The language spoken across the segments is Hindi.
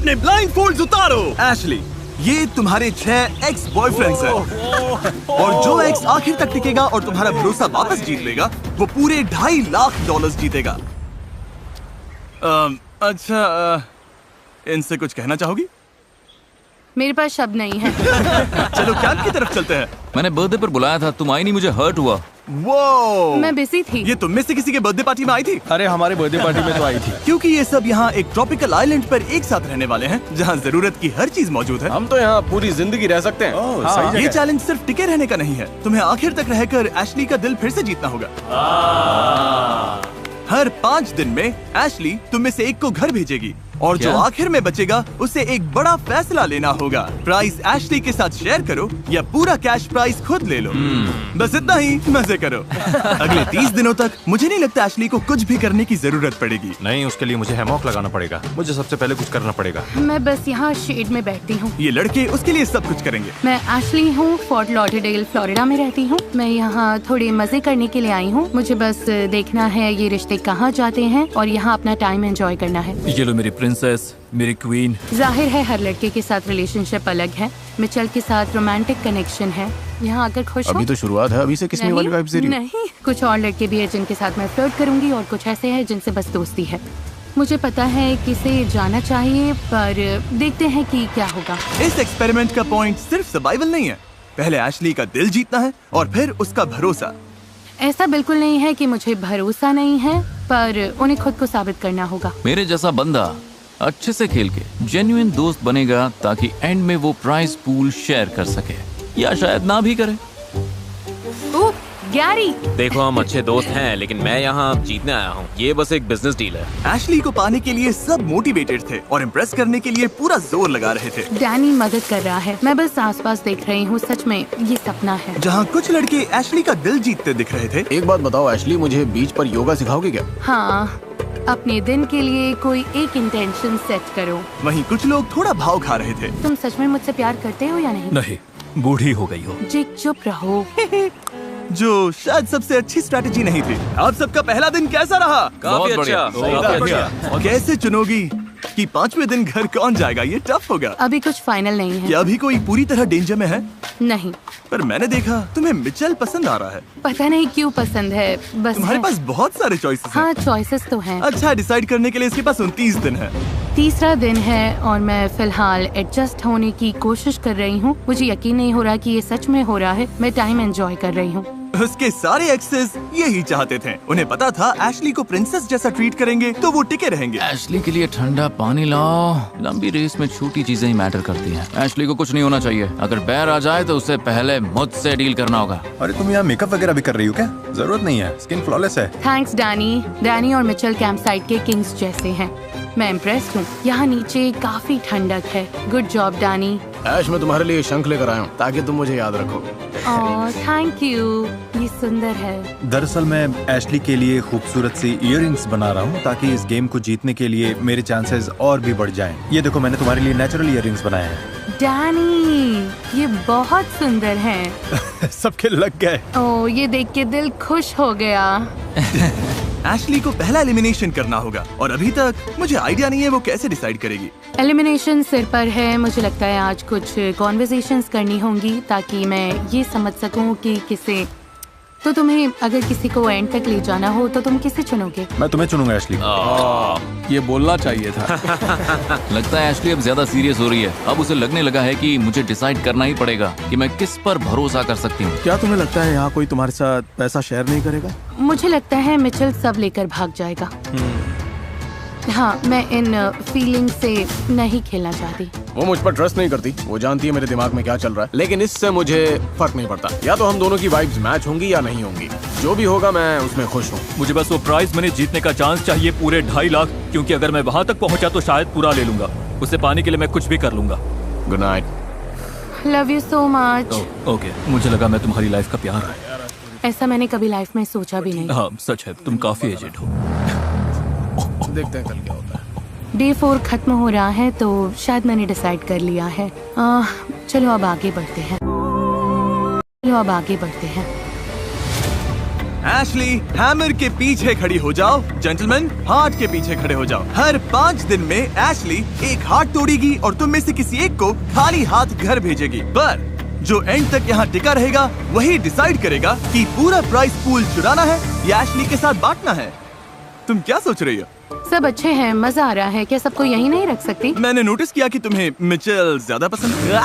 अपने ब्लाइंड फोल्ड्स उतारो। एशली, ये तुम्हारे 6 एक्स बॉयफ्रेंड्स हैं और जो एक्स आखिर तक टिकेगा और तुम्हारा भरोसा वापस जीत लेगा वो पूरे $2.5 लाख जीतेगा। अच्छा, इनसे कुछ कहना चाहोगी? मेरे पास शब्द नहीं है। चलो कैंप की तरफ चलते हैं। मैंने बर्थडे पर बुलाया था, तुम आई नहीं, मुझे हर्ट हुआ। वो मैं बिजी थी। ये तुम में से किसी के बर्थडे पार्टी में आई थी? अरे हमारे बर्थडे पार्टी में तो आई थी। क्योंकि ये सब यहाँ एक ट्रॉपिकल आइलैंड पर एक साथ रहने वाले हैं जहाँ जरूरत की हर चीज मौजूद है। हम तो यहाँ पूरी जिंदगी रह सकते हैं। हाँ, ये चैलेंज सिर्फ टिके रहने का नहीं है, तुम्हें आखिर तक रहकर एशली का दिल फिर से जीतना होगा। हर 5 दिन में एशली तुम में से एक को घर भेजेगी और जो आखिर में बचेगा उसे एक बड़ा फैसला लेना होगा। प्राइस एशली के साथ शेयर करो या पूरा कैश प्राइस खुद ले लो। बस इतना ही, मजे करो। अगले 30 दिनों तक मुझे नहीं लगता एशली को कुछ भी करने की जरूरत पड़ेगी। नहीं, उसके लिए मुझे हैमॉक लगाना पड़ेगा। मुझे सबसे पहले कुछ करना पड़ेगा। मैं बस यहाँ शेड में बैठती हूँ। ये लड़के उसके लिए सब कुछ करेंगे। मैं एशली हूँ, फोर्ट लॉडरडेल फ्लोरिडा में रहती हूँ। मैं यहाँ थोड़े मजे करने के लिए आई हूँ। मुझे बस देखना है ये रिश्ते कहाँ जाते हैं और यहाँ अपना टाइम एंजॉय करना है। ये लो मेरी प्रिंसेस, मेरी क्वीन। जाहिर है हर लड़के के साथ रिलेशनशिप अलग है। मिचेल के साथ रोमांटिक कनेक्शन है। यहाँ आकर खुश हो? अभी तो शुरुआत है, अभी से किसने वाली वाइब्स दे रही हो? नहीं, कुछ और लड़के भी है जिनके साथ मैं फ्लर्ट करूंगी और कुछ ऐसे हैं जिनसे बस दोस्ती है। मुझे पता है किसे जाना चाहिए, पर देखते हैं कि क्या होगा। इस एक्सपेरिमेंट का पॉइंट सिर्फ सर्वाइवल नहीं है, पहले एशली का दिल जीतना है और फिर उसका भरोसा। ऐसा बिल्कुल नहीं है कि मुझे भरोसा नहीं है, पर उन्हें खुद को साबित करना होगा। मेरे जैसा बंदा अच्छे से खेल के जेन्युइन दोस्त बनेगा ताकि एंड में वो प्राइस पूल शेयर कर सके, या शायद ना भी करे। ओह, गैरी! देखो, हम अच्छे दोस्त हैं, लेकिन मैं यहाँ जीतने आया हूँ। ये बस एक बिजनेस डील है। एशली को पाने के लिए सब मोटिवेटेड थे और इम्प्रेस करने के लिए पूरा जोर लगा रहे थे। डैनी मदद कर रहा है, मैं बस आसपास देख रही हूँ। सच में ये सपना है। जहाँ कुछ लड़के एशली का दिल जीतते दिख रहे थे। एक बात बताओ एशली, मुझे बीच पर योगा सिखाओगे क्या? हाँ, अपने दिन के लिए कोई एक इंटेंशन सेट करो। वहीं कुछ लोग थोड़ा भाव खा रहे थे। तुम सच में मुझसे प्यार करते हो या नहीं? नहीं, बूढ़ी हो गई हो। जिक, चुप रहो। जो शायद सबसे अच्छी स्ट्रैटेजी नहीं थी। आप सबका पहला दिन कैसा रहा? काफी अच्छा। और कैसे चुनोगी कि 5वें दिन घर कौन जाएगा? ये टफ होगा। अभी कुछ फाइनल नहीं है। क्या अभी कोई पूरी तरह डेंजर में है? नहीं। पर मैंने देखा तुम्हें मिचेल पसंद आ रहा है। पता नहीं क्यों पसंद है, बस तुम्हारे है। पास बहुत सारे चॉइसेस हैं। हाँ, चॉइसेस तो हैं। अच्छा, डिसाइड करने के लिए इसके पास 29 दिन है। तीसरा दिन है और मैं फिलहाल एडजस्ट होने की कोशिश कर रही हूँ। मुझे यकीन नहीं हो रहा कि ये सच में हो रहा है। मैं टाइम एंजॉय कर रही हूँ। उसके सारे एक्सेस यही चाहते थे। उन्हें पता था एशली को प्रिंसेस जैसा ट्रीट करेंगे तो वो टिके रहेंगे। एशली के लिए ठंडा पानी लाओ। लंबी रेस में छोटी चीजें ही मैटर करती हैं। एशली को कुछ नहीं होना चाहिए। अगर बैर आ जाए तो उससे पहले मुझसे डील करना होगा। अरे तुम यहाँ मेकअप वगैरह भी कर रही हो क्या? जरूरत नहीं है, स्किन फ्लॉलेस है। Thanks Danny. डैनी और मिचेल कैंप साइट के किंग्स जैसे हैं। मैं इम्प्रेस्ड हूँ। यहाँ नीचे काफी ठंडक है। Good job Danny. ऐश, मैं तुम्हारे लिए शंख लेकर आया हूँ ताकि तुम मुझे याद रखो। ओह, थैंक यू। ये सुंदर है। दरअसल मैं एशली के लिए खूबसूरत सी इयररिंग्स बना रहा हूँ ताकि इस गेम को जीतने के लिए मेरे चांसेस और भी बढ़ जाएं। ये देखो, मैंने तुम्हारे लिए नेचुरल इयररिंग्स बनाए हैं। डैनी, ये बहुत सुंदर हैं। सबके लग गए। ओह, ये देख के दिल खुश हो गया। एशली को पहला एलिमिनेशन करना होगा और अभी तक मुझे आइडिया नहीं है वो कैसे डिसाइड करेगी। एलिमिनेशन सिर पर है। मुझे लगता है आज कुछ कॉन्वर्सेशंस करनी होंगी ताकि मैं ये समझ सकूं कि किसे। तो तुम्हें अगर किसी को एंड तक ले जाना हो तो तुम किसे चुनोगे? मैं तुम्हें चुनूंगा एशली। ये बोलना चाहिए था। लगता है एशली अब ज्यादा सीरियस हो रही है। अब उसे लगने लगा है कि मुझे डिसाइड करना ही पड़ेगा कि मैं किस पर भरोसा कर सकती हूँ। क्या तुम्हें लगता है यहाँ कोई तुम्हारे साथ पैसा शेयर नहीं करेगा? मुझे लगता है मिचेल सब लेकर भाग जाएगा। हाँ, मैं इन फीलिंग से नहीं खेलना चाहती। वो मुझ पर ट्रस्ट नहीं करती। वो जानती है मेरे दिमाग में क्या चल रहा है, लेकिन इससे मुझे फर्क नहीं पड़ता। या तो हम दोनों की वाइब्स मैच होंगी या नहीं होंगी। जो भी होगा मैं उसमें खुश हूँ। मुझे बस वो प्राइज मनी जीतने का चांस चाहिए, पूरे 2.5 लाख, क्योंकि अगर मैं वहाँ तक पहुँचा तो शायद पूरा ले लूंगा। उसे पाने के लिए मैं कुछ भी कर लूंगा। Good night. Love you so much. Okay, मुझे लगा मैं तुम्हारी लाइफ का प्यार है। ऐसा मैंने कभी लाइफ में सोचा भी नहीं। हाँ, सच है, तुम काफी एजेड हो। देखते हैं कल क्या होता है। डे 4 खत्म हो रहा है तो शायद मैंने डिसाइड कर लिया है। चलो अब आगे बढ़ते हैं। एशली, हैमर के पीछे खड़ी हो जाओ। जेंटलमैन, हार्ट के पीछे खड़े हो जाओ। हर 5 दिन में एशली एक हार्ट तोड़ेगी और तुम में से किसी एक को खाली हाथ घर भेजेगी। पर जो एंड तक यहाँ टिका रहेगा वही डिसाइड करेगा कि पूरा प्राइस पूल चुराना है या एशली के साथ बांटना है। तुम क्या सोच रही हो? सब अच्छे हैं, मजा आ रहा है। क्या सबको यहीं नहीं रख सकती? मैंने नोटिस किया कि तुम्हें मिचेल ज्यादा पसंद है।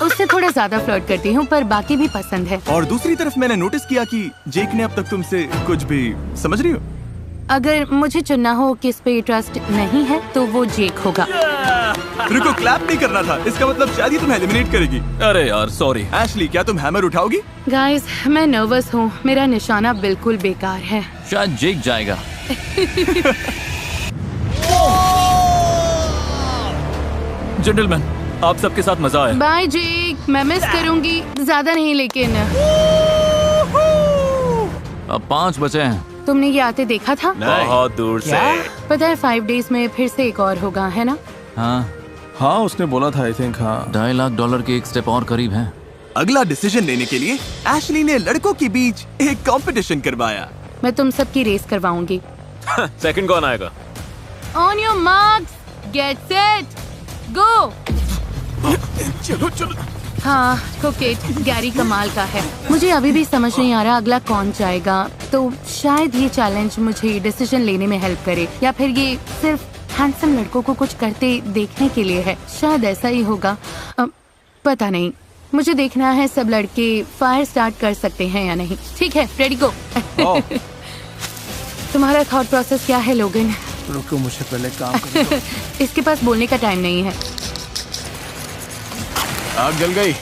उससे थोड़ा ज्यादा फ्लर्ट करती हूँ, पर बाकी भी पसंद है। और दूसरी तरफ मैंने नोटिस किया कि जेक ने अब तक तुमसे कुछ भी, समझ रही हो? अगर मुझे चुनना हो किस पे ट्रस्ट नहीं है तो वो जेक होगा। रुको, क्लैप नहीं करना था। इसका मतलब शायद ही तुम्हें एलिमिनेट करेगी। अरे यार सॉरी। एशली, क्या तुम हैमर उठाओगी? गाइस, मैं नर्वस हूँ। मेरा निशाना बिल्कुल बेकार है। शायद जेक जाएगा। जेंटलमैन, आप सबके साथ मजा आया। बाय जेक, मैं मिस करूंगी। ज्यादा नहीं लेकिन। अब 5 बचे हैं। तुमने ये आते देखा था? बहुत दूर से। पता है 5 डेज में फिर से एक और होगा, है ना? हाँ, उसने बोला था। आई थिंक हाँ। $2.5 लाख के एक स्टेप और करीब है। अगला डिसीजन लेने के लिए एशली ने लड़कों के बीच एक कंपटीशन करवाया। मैं तुम सबकी रेस करवाऊंगी। सेकंड कौन आएगा? On your marks, get set, go. चलो चलो। हाँ, कोकेट गैरी कमाल का है। मुझे अभी भी समझ नहीं आ रहा अगला कौन जाएगा। तो शायद ये चैलेंज मुझे डिसीजन लेने में हेल्प करे, या फिर ये सिर्फ हैंडसम लड़कों को कुछ करते देखने के लिए है। शायद ऐसा ही होगा, पता नहीं। मुझे देखना है सब लड़के फायर स्टार्ट कर सकते हैं या नहीं। ठीक है, रेडी गो। तुम्हारा थॉट प्रोसेस क्या है लोगन? रुको, मुझे पहले काम करने दो। इसके पास बोलने का टाइम नहीं है। आग जल गई।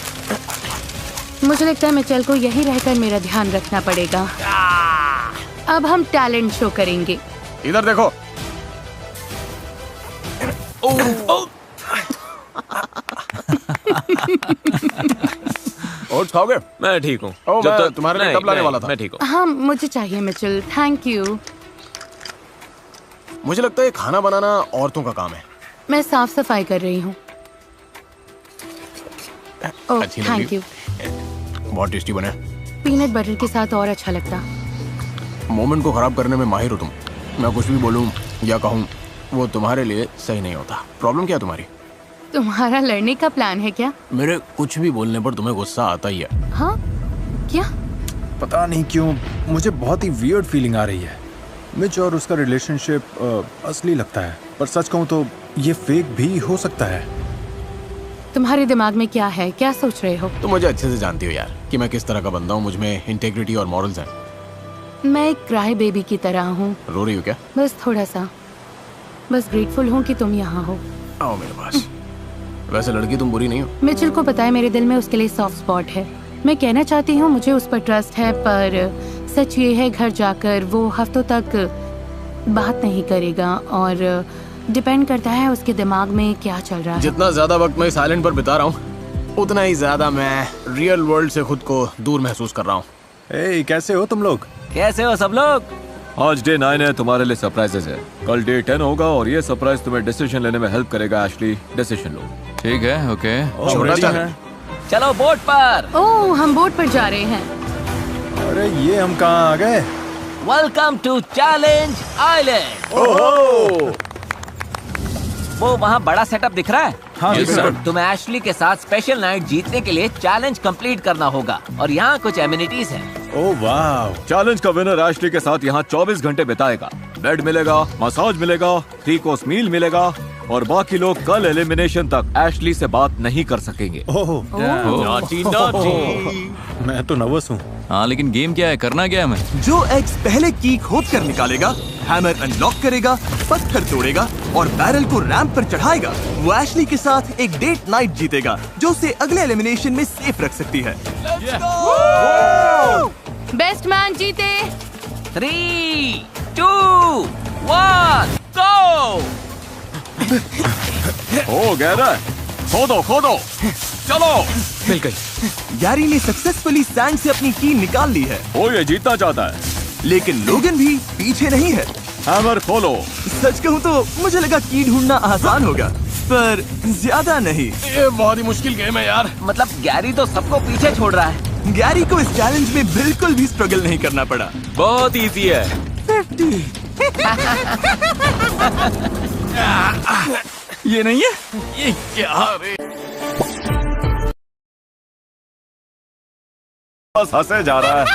मुझे लगता है मिचेल को यही रहकर मेरा ध्यान रखना पड़ेगा। अब हम टैलेंट शो करेंगे। इधर देखो। ओट्स खाओगे? मैं ठीक हूँ। मैं तुम्हारे लिए कब लाने वाला था। मैं ठीक हूँ। हाँ, मुझे चाहिए मिचेल, थैंक यू। मुझे लगता है खाना बनाना औरतों का काम है। मैं साफ सफाई कर रही हूँ। ओह, अच्छी लगी। Thank you. बहुत टेस्टी बने। पीनट बटर के साथ और अच्छा लगता। मोमेंट को खराब करने में माहिर हो तुम। मैं कुछ भी बोलूं या कहूं वो तुम्हारे लिए सही नहीं होता। प्रॉब्लम क्या है तुम्हारी? तुम्हारा लड़ने का प्लान है क्या? मेरे कुछ भी बोलने पर तुम्हें गुस्सा आता ही है। हाँ, क्या? पता नहीं क्यों मुझे बहुत ही वियर्ड फीलिंग आ रही है। मिच और उसका रिलेशनशिप असली लगता है, पर सच कहूँ तो ये फेक भी हो सकता है। तुम्हारे दिमाग में क्या है? क्या सोच रहे हो? तुम मुझे अच्छे से जानती हो यार कि मैं किस तरह का बंदा हूँ। मुझ में इंटेग्रिटी और मॉरल्स हैं। मैं एक क्राई बेबी की तरह हूँ। रो रही हो क्या? बस थोड़ा सा। बस ग्रेटफुल हूँ कि तुम यहाँ हो। आओ मेरे पास। वैसे लड़की तुम बुरी नहीं हो। मिचेल को पता है मेरे दिल में उसके लिए सॉफ्ट स्पॉट है। मैं कहना चाहती हूँ मुझे उस पर ट्रस्ट है, पर सच ये है घर जाकर वो हफ्तों तक बात नहीं करेगा और डिपेंड करता है उसके दिमाग में क्या चल रहा है। जितना ज्यादा वक्त मैं साइलेंट पर बिता रहा हूँ उतना ही ज्यादा मैं रियल वर्ल्ड से खुद को दूर महसूस कर रहा हूँ। ए, कैसे हो तुम लोग? कैसे हो सब लोग? आज डे 9 है, तुम्हारे लिए सरप्राइजेस है। कल डे 10 होगा और ये सरप्राइज तुम्हें डिसीजन लेने में हेल्प करेगा। एशली, डिसीजन लो। ठीक है, ओके। छोटा चैलेंज। चलो बोट पर। ओह, हम बोट पर जा रहे हैं। अरे ये हम कहाँ आ गए? Welcome to challenge island. वो वहाँ बड़ा सेटअप दिख रहा है? हाँ, Yes, sir. तुम्हें एशली के साथ स्पेशल नाइट जीतने के लिए चैलेंज कंप्लीट करना होगा और यहाँ कुछ एमिनिटीज हैं। ओह वाह। चैलेंज का विनर एशली के साथ यहाँ 24 घंटे बिताएगा। बेड मिलेगा, मसाज मिलेगा, 3 कोर्स मील मिलेगा और बाकी लोग कल एलिमिनेशन तक एशली से बात नहीं कर सकेंगे। ओह, नॉटी नॉटी। मैं तो नर्वस हूँ। हाँ, लेकिन गेम क्या है, करना क्या है हमें? जो एग्स पहले की खोद कर निकालेगा, हैमर अनलॉक करेगा, पत्थर तोड़ेगा और बैरल को रैंप पर चढ़ाएगा, वो एशली के साथ एक डेट नाइट जीतेगा जो उसे अगले एलिमिनेशन में सेफ रख सकती है। बेस्ट मैन जीते। 3, 2, 1, गो। हो गया ना? खोदो चलो। मिल गई। गैरी ने सक्सेसफुली सैंड से अपनी की निकाल ली है, वो ये जीतना चाहता है। लेकिन लोगन भी पीछे नहीं है। हैमर खोलो। सच कहूँ तो मुझे लगा की ढूंढना आसान होगा, पर ज्यादा नहीं। ये बहुत ही मुश्किल गेम है यार। मतलब गैरी तो सबको पीछे छोड़ रहा है। गैरी को इस चैलेंज में बिल्कुल भी स्ट्रगल नहीं करना पड़ा। बहुत इजी है। ये नहीं है, ये क्या? बस हंसे जा रहा है।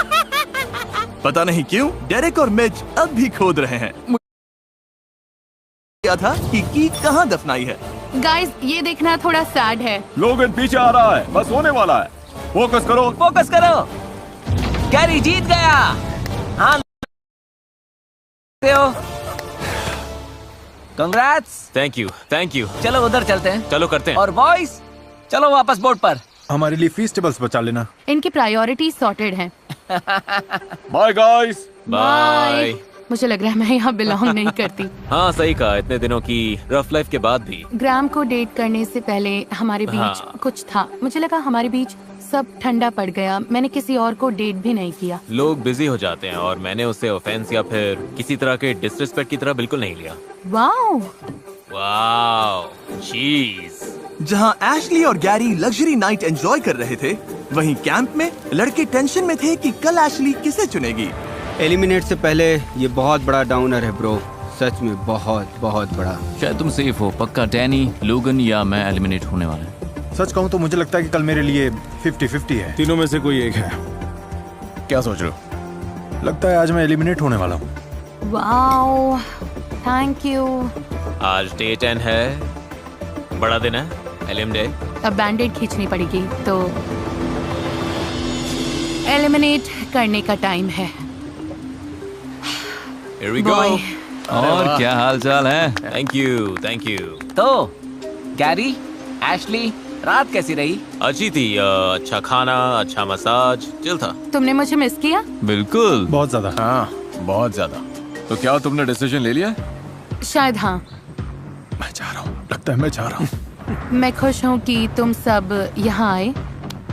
पता नहीं क्यों डेरेक और मिच अब भी खोद रहे हैं। क्या था कि कहाँ दफनाई है। गाइस, ये देखना थोड़ा सैड है। लोगन पीछे आ रहा है, बस होने वाला है। फोकस करो, फोकस करो। गैरी जीत गया। हाँ, कंग्रेट्स। Thank you. चलो उधर चलते हैं। चलो करते हैं। और बॉयज, चलो वापस बोट पर। हमारे लिए फीस्टेबल्स बचा लेना। इनकी प्रायोरिटी सॉर्टेड हैं। Bye guys. बाय। मुझे लग रहा है मैं यहाँ बिलोंग नहीं करती। हाँ सही कहा, इतने दिनों की रफ लाइफ के बाद भी। ग्राम को डेट करने से पहले हमारे बीच हाँ। कुछ था। मुझे लगा हमारे बीच सब ठंडा पड़ गया। मैंने किसी और को डेट भी नहीं किया। लोग बिजी हो जाते हैं और मैंने उसे ऑफेंस या फिर किसी तरह के डिसरिस्पेक्ट की तरह बिल्कुल नहीं लिया। वाओ। वाओ, चीज। जहाँ एशली और गैरी लग्जरी नाइट एंजॉय कर रहे थे, वहीं कैंप में लड़के टेंशन में थे कि कल एशली किसे चुनेगी। एलिमिनेट से पहले ये बहुत बड़ा डाउनर है ब्रो, सच में बहुत बहुत बड़ा। शायद तुम सेफ हो। पक्का डैनी, लोगन या मैं एलिमिनेट होने वाले हैं। सच कहूँ तो मुझे लगता है कि कल मेरे लिए 50-50 है। तीनों में से कोई एक है। क्या सोच रहे हो? लगता है आज मैं एलिमिनेट होने वाला हूँ। Wow, thank you. आज डे 10 है, बड़ा दिन है, एलिम डे। अब बैंडेड खींचनी पड़ेगी तो एलिमिनेट करने का टाइम है। Here we go. Boy. और क्या हाल चाल है? Thank you. तो गैरी, एशली, रात कैसी रही? अच्छी थी। अच्छा खाना, अच्छा मसाज, चिल था। तुमने मुझे मिस किया? बिल्कुल। बहुत ज्यादा। हाँ, बहुत ज्यादा। तो क्या तुमने डिसीजन ले लिया? शायद हाँ। मैं जा रहा हूँ, लगता है मैं जा रहा हूँ। मैं खुश हूँ कि तुम सब यहाँ आए,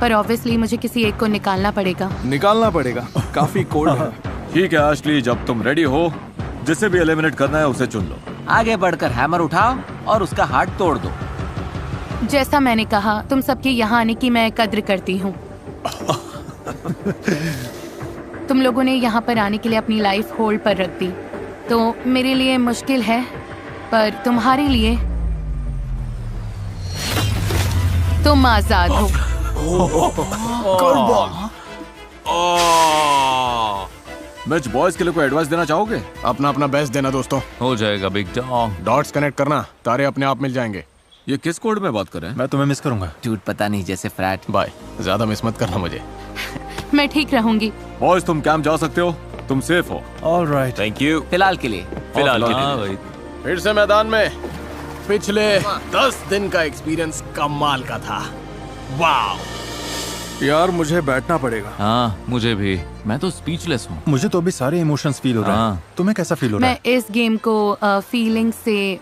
पर ऑब्वियसली मुझे किसी एक को निकालना पड़ेगा। निकालना पड़ेगा, काफी कोल्ड है। ठीक है एशली, जब तुम रेडी हो, जिसे भी एलिमिनेट करना है उसे चुन लो। आगे बढ़कर हैमर उठाओ और उसका हार्ट तोड़ दो। जैसा मैंने कहा, तुम सबके यहाँ आने की मैं कद्र करती हूँ। तुम लोगों ने यहाँ पर आने के लिए अपनी लाइफ होल्ड पर रख दी, तो मेरे लिए मुश्किल है, पर तुम्हारे लिए तुम आजाद हो। मैच बॉयज के लिए कोई एडवाइस देना चाहोगे? अपना बेस्ट देना दोस्तों। हो जाएगा बिग डॉग। डॉट्स कनेक्ट करना, तारे अपने आप मिल जाएंगे। ये किस कोड में बात कर रहे हैं? मैं तुम्हें मिस करूंगा। झूठ पता नहीं, जैसे फ्रैट। बाय, ज्यादा मिस मत करना मुझे। मैं ठीक रहूंगी। बॉयज तुम कैंप जा सकते हो, तुम सेफ हो। ऑलराइट। Thank you. फिलहाल के लिए। फिलहाल के हाँ लिए। भाई। फिर से मैदान में। पिछले 10 दिन का एक्सपीरियंस कमाल का था। वाह यार, मुझे बैठना पड़ेगा। हाँ मुझे भी। मैं तो स्पीचलेस हूँ। मुझे तो अभी सारे इमोशंस फील हो रहे हैं। हाँ। तुम्हें कैसा फील हो रहा मैं इस गेम को फीलिंग से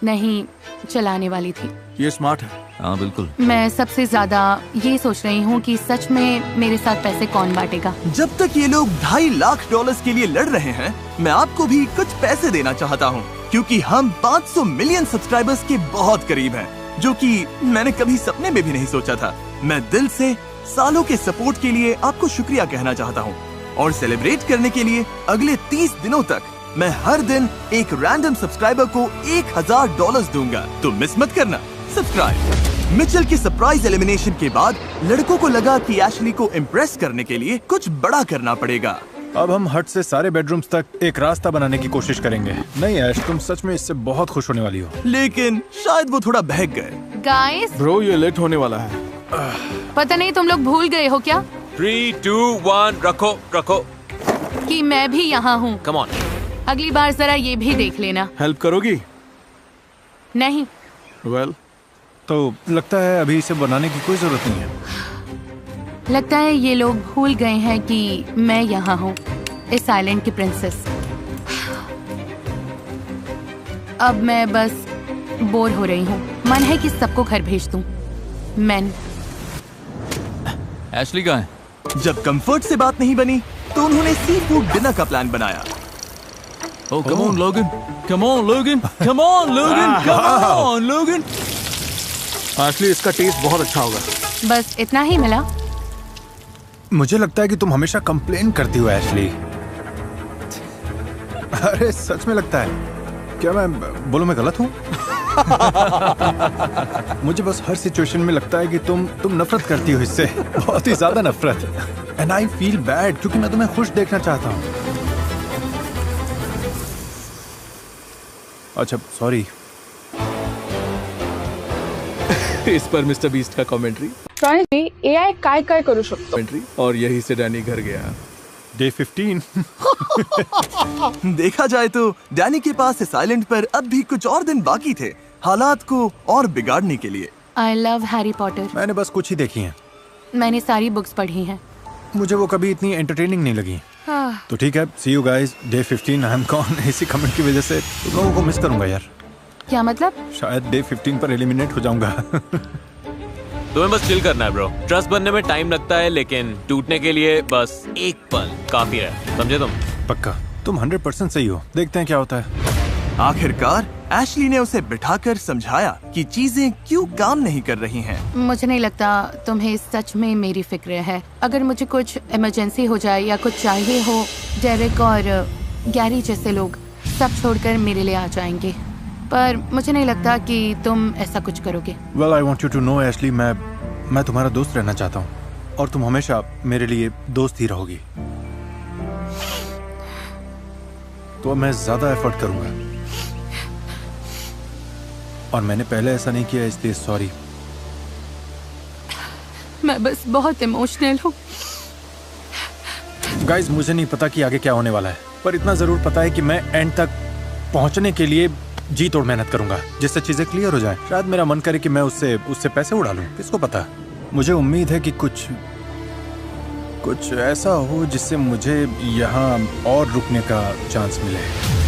नहीं चलाने वाली थी। है? ये स्मार्ट है। हाँ बिल्कुल। मैं सबसे ज्यादा ये सोच रही हूँ कि सच में मेरे साथ पैसे कौन बांटेगा। जब तक ये लोग $2.5 लाख के लिए लड़ रहे हैं, मैं आपको भी कुछ पैसे देना चाहता हूँ, क्योंकि हम 500 मिलियन सब्सक्राइबर्स के बहुत करीब हैं, जो कि मैंने कभी सपने में भी नहीं सोचा था। मैं दिल से सालों के सपोर्ट के लिए आपको शुक्रिया कहना चाहता हूँ, और सेलिब्रेट करने के लिए अगले 30 दिनों तक मैं हर दिन एक रैंडम सब्सक्राइबर को $1000 दूंगा। तो मिस मत करना सब्सक्राइब। मिचेल के सरप्राइज एलिमिनेशन के बाद लड़कों को लगा कि एशली को इम्प्रेस करने के लिए कुछ बड़ा करना पड़ेगा। अब हम हट से सारे बेडरूम्स तक एक रास्ता बनाने की कोशिश करेंगे। नहीं ऐश, तुम सच में इससे बहुत खुश होने वाली हो। लेकिन शायद वो थोड़ा बहक गए। गाइस, ब्रो, ये लेट होने वाला है। पता नहीं तुम लोग भूल गए हो क्या 3, 2, 1, रखो। कि मैं भी यहाँ हूँ। Come on. अगली बार जरा ये भी देख लेना। हेल्प करोगी? नहीं, वेल, तो लगता है अभी इसे बनाने की कोई जरूरत नहीं है। लगता है ये लोग भूल गए हैं कि मैं यहाँ हूँ, इस आइलैंड की प्रिंसेस। अब मैं बस बोर हो रही हूँ। मन है कि सबको घर भेज दूँ। मैन एशली कहाँ है? जब कंफर्ट से बात नहीं बनी, तो उन्होंने सी फूड डिनर का प्लान बनाया। Oh, come on, Logan. Come on, Logan. Come on, Logan. Come on, Logan. Actually इसका टेस्ट बहुत अच्छा होगा। बस इतना ही मिला। मुझे लगता है कि तुम हमेशा कंप्लेन करती हो एशली। अरे सच में लगता है। क्या मैं बोलूं मैं गलत हूँ? मुझे बस हर सिचुएशन में लगता है कि तुम नफरत करती हो इससे, बहुत ही ज्यादा नफरत। एंड आई फील बैड क्योंकि मैं तुम्हें खुश देखना चाहता हूँ। अच्छा सॉरी। इस पर मिस्टर बीस्ट का कमेंट्री। एआय काय काय करू शकतो कमेंट्री और यही से डैनी घर गया। डे 15। देखा जाए तो डैनी के पास इस आइलैंड पर अब भी कुछ और दिन बाकी थे हालात को और बिगाड़ने के लिए। I love Harry Potter. मैंने बस कुछ ही देखी हैं। मैंने सारी बुक्स पढ़ी हैं। मुझे वो कभी इतनी एंटरटेनिंग नहीं लगी। तो ठीक है, see you guys day 15। I am gone. इसी कमेंट की वजह से तुम लोगों को मिस करूंगा यार। क्या मतलब? शायद डे 15 पर एलिमिनेट हो जाऊंगा। तुम्हें बस चिल करना है ब्रो। ट्रस्ट बनने में टाइम लगता है लेकिन टूटने के लिए बस एक पल काफी है, समझे तुम? पक्का तुम 100% सही हो। देखते हैं क्या होता है। आखिरकार एशली ने उसे बिठाकर समझाया कि चीजें क्यों काम नहीं कर रही हैं। मुझे नहीं लगता तुम्हें सच में मेरी फिक्र है। अगर मुझे कुछ इमरजेंसी हो जाए या कुछ चाहिए हो, डेरेक और गैरी जैसे लोग सब छोड़कर मेरे लिए आ जाएंगे। पर मुझे नहीं लगता कि तुम ऐसा कुछ करोगे। Well, I want you to know, Ashley, मैं तुम्हारा दोस्त रहना चाहता हूँ और तुम हमेशा मेरे लिए दोस्त ही रहोगी। तो अब मैं ज्यादा एफर्ट करूंगा और मैंने पहले ऐसा नहीं किया, इसलिए सॉरी। मैं बस बहुत इमोशनल हूँ। गाइस, मुझे नहीं पता कि आगे क्या होने वाला है, पर इतना जरूर पता है कि मैं एंड तक पहुंचने के लिए जी तोड़ मेहनत करूंगा जिससे चीजें क्लियर हो जाएं। शायद मेरा मन करे कि मैं उससे पैसे उड़ा लूं, किसको पता। मुझे उम्मीद है कि कुछ ऐसा हो जिससे मुझे यहाँ और रुकने का चांस मिले।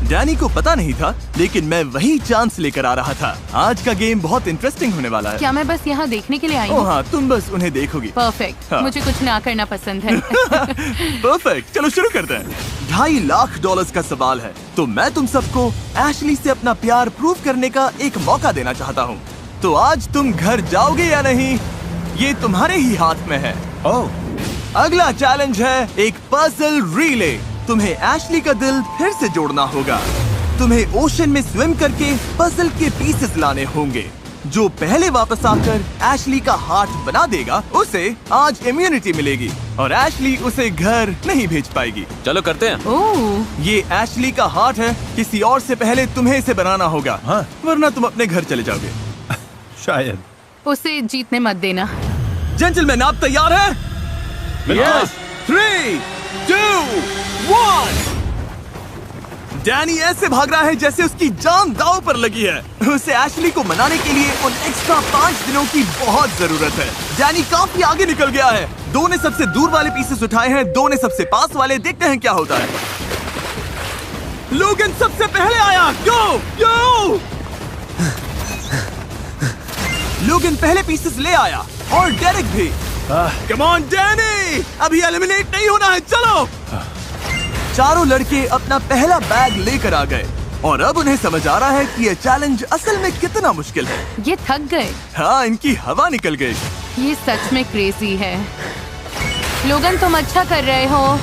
डैनी को पता नहीं था, लेकिन मैं वही चांस लेकर आ रहा था। आज का गेम बहुत इंटरेस्टिंग होने वाला है। क्या मैं बस यहाँ देखने के लिए आई हूँ? ओह हाँ, तुम बस उन्हें देखोगी। परफेक्ट। हाँ। मुझे कुछ ना करना पसंद है। परफेक्ट, चलो शुरू करते हैं। $2.5 लाख का सवाल है, तो मैं तुम सबको एशली से अपना प्यार प्रूव करने का एक मौका देना चाहता हूँ। तो आज तुम घर जाओगे या नहीं, ये तुम्हारे ही हाथ में है। अगला चैलेंज है एक पजल रिले। तुम्हें एशली का दिल फिर से जोड़ना होगा। तुम्हें ओशन में स्विम करके पजल के पीसेस लाने होंगे। जो पहले वापस आकर एशली का हार्ट बना देगा, उसे आज इम्यूनिटी मिलेगी और एशली उसे घर नहीं भेज पाएगी। चलो करते हैं। ओह, ये एशली का हार्ट है, किसी और से पहले तुम्हें इसे बनाना होगा। हाँ। वरना तुम अपने घर चले जाओगे। शायद। उसे जीतने मत देना। जेंटलमैन, आप तैयार हैं? Yes. 3, 2, 1। डैनी ऐसे भाग रहा है जैसे उसकी जान दांव पर लगी है। उसे एशली को मनाने के लिए उन एक्स्ट्रा 5 दिनों की बहुत जरूरत है। डैनी काफी आगे निकल गया है। 2 ने सबसे दूर वाले पीसेस उठाए हैं, 2 ने सबसे पास वाले। देखते हैं क्या होता है। लोगन सबसे पहले आया। गो! लोगन पहले पीसेस ले आया और डेरेक भी। कम ऑन डैनी, अभी एलिमिनेट नहीं होना है, चलो। चारों लड़के अपना पहला बैग लेकर आ गए और अब उन्हें समझ आ रहा है कि ये चैलेंज असल में कितना मुश्किल है। ये थक गए। हाँ, इनकी हवा निकल गई। ये सच में क्रेजी है। लोगन, तुम अच्छा कर रहे हो।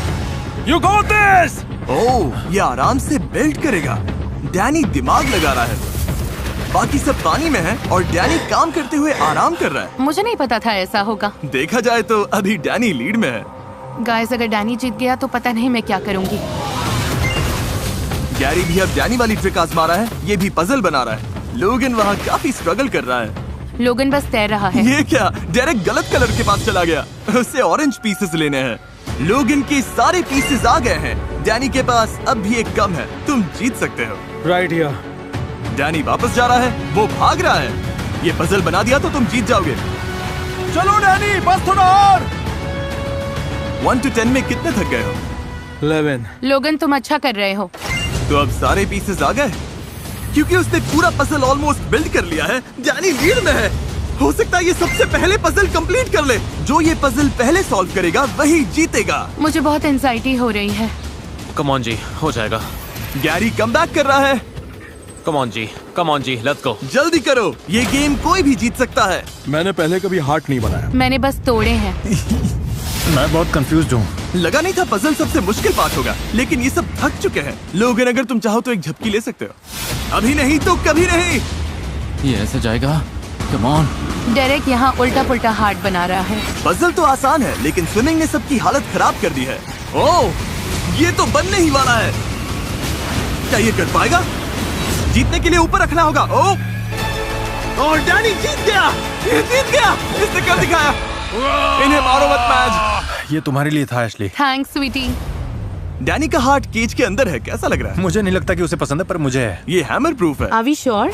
You got this! ओह, ये आराम से बेल्ट करेगा। डैनी दिमाग लगा रहा है। बाकी सब पानी में है और डैनी काम करते हुए आराम कर रहा है। मुझे नहीं पता था ऐसा होगा। देखा जाए तो अभी डैनी लीड में है। गाइस, अगर डैनी जीत गया तो पता नहीं मैं क्या करूंगी। गैरी भी अब डैनी वाली ट्रिक आजमा रहा है। ये भी पजल बना रहा है। लोगन वहाँ काफी स्ट्रगल कर रहा है। लोगन बस तैर रहा है। ये क्या? डेरेक गलत कलर के पास चला गया। उसे ऑरेंज पीसेस लेने हैं। लोगन के सारे पीसेस आ गए हैं। डैनी के पास अब भी एक कम है। तुम जीत सकते हो। Right here. डैनी वापस जा रहा है, वो भाग रहा है। ये पजल बना दिया तो तुम जीत जाओगे। चलो डैनी, बस थोड़ा और। 1 to 10 में कितने थक गए हो? 11। लोगन, तुम अच्छा कर रहे हो। तो अब सारे पीसेस आ गए क्योंकि उसने पूरा पजल ऑलमोस्ट बिल्ड कर लिया है। डैनी लीड में है। हो सकता है ये सबसे पहले पजल कंप्लीट कर ले। जो ये पजल पहले सॉल्व करेगा वही जीतेगा। मुझे बहुत एंजाइटी हो रही है। कम ऑन जी, हो जाएगा। गैरी कमबैक कर रहा है। कम ऑन जी, लेट्स गो। जल्दी करो, ये गेम कोई भी जीत सकता है। मैंने पहले कभी हार्ट नहीं बनाया। मैंने बस तोड़े हैं। मैं बहुत कंफ्यूज हूँ। लगा नहीं था पजल सबसे मुश्किल पार्ट होगा, लेकिन ये सब थक चुके हैं। लोगन, अगर तुम चाहो तो एक झपकी ले सकते हो। अभी नहीं तो कभी नहीं। ये ऐसे जाएगा? Come on. डेरेक यहाँ उल्टा पुल्टा हार्ट बना रहा है। पजल तो आसान है, लेकिन स्विमिंग ने सबकी हालत खराब कर दी है। ओह, ये तो बनने ही वाला है। क्या ये कर पाएगा? जीतने के लिए ऊपर रखना होगा। ओह, और डैनी जीत गया। ये जीत गया, इसने कर दिखाया। इन्हें मारो मत मैच। ये तुम्हारे लिए था एशली। थैंक्स स्वीटी। डैनी का हार्ट केज के अंदर है, कैसा लग रहा है? मुझे नहीं लगता कि उसे पसंद है, पर मुझे है। ये हैमर प्रूफ है। Are we sure?